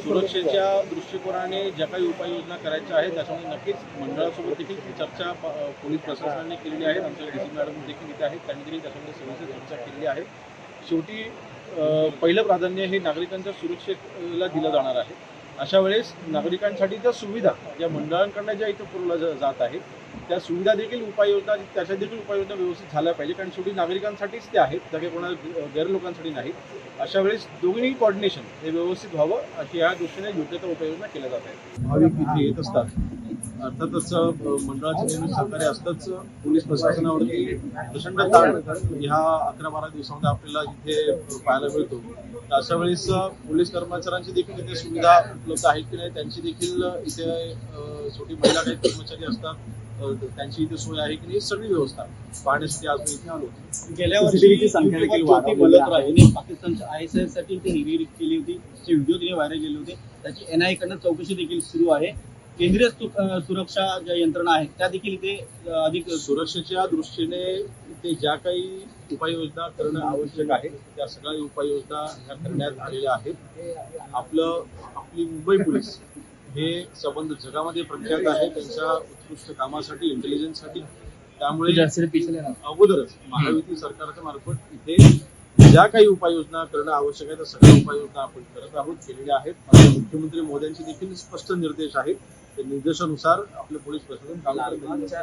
सुरक्षेच्या दृष्टिकोनाने ज्या काही उपाययोजना करायच्या आहेत त्याच्यामध्ये नक्कीच मंडळासोबत देखील चर्चा पोलीस प्रशासनाने केलेली आहे. आमच्या डीसी मॅडम देखील इथे आहेत, त्यांनी देखील त्याच्यामध्ये सविस्तर चर्चा केलेली आहे. शेवटी पहिलं प्राधान्य हे नागरिकांच्या सुरक्षेला दिलं जाणार आहे. अशा वेळेस नागरिकांसाठी त्या सुविधा ज्या मंडळांकडनं ज्या इथं पुरवल्या जात आहेत त्या सुविधा देखील उपाययोजना त्याच्या देखील उपाययोजना व्यवस्थित झाल्या पाहिजे, कारण शेवटी नागरिकांसाठीच ते आहेत, त्या काही कोणा गैरलोकांसाठी नाही. अशा वेळेस दोन्ही कॉर्डिनेशन हे व्यवस्थित व्हावं अशी या दृष्टीने योग्य त्या उपाययोजना केल्या जात आहेत. भाविक इथे येत असतात, अर्थातच मंडळाचे नेहमी सहकार्य असतंच. पोलीस प्रशासनावरती प्रचंड ताण ह्या 11-12 दिवसामध्ये आपल्याला इथे पाहायला मिळतो. तर अशा वेळेस पोलीस कर्मचाऱ्यांची देखील इथे सुविधा उपलब्ध आहेत की नाही त्यांची देखील इथे छोटी महिला काही कर्मचारी असतात त्यांची इथे सोय आहे की नाही सगळी व्यवस्था पाहण्यासाठी आज मी इथे आलो. गेल्या वर्षी संख्या देखील वाढवली पाकिस्तानच्या ISIS साठी इथे निर्मिती केली होती, जे व्हिडिओ तिने व्हायरल केले होते, त्याची NIA कडनं चौकशी देखील सुरू आहे. केंद्रीय सुरक्षा ज्या यंत्रणा आहेत त्या देखील इथे अधिक सुरक्षेच्या दृष्टीने इथे ज्या काही उपाययोजना करणं आवश्यक आहे त्या सगळ्या उपाययोजना ह्या करण्यात आलेल्या आहेत. आपली मुंबई पोलीस हे संबंध जगामध्ये प्रख्यात आहे त्यांच्या उत्कृष्ट कामासाठी, इंटेलिजन्ससाठी. त्यामुळे अगोदरच महायुती सरकारच्या मार्फत इथे ज्या काही उपाययोजना करणं आवश्यक आहे त्या सगळ्या उपाययोजना आपण करत आहोत, केलेल्या आहेत. माननीय मुख्यमंत्री महोदयांचे देखील स्पष्ट निर्देश आहेत. त्या निर्देशानुसार आपलं पोलीस प्रशासन काम करत आहे.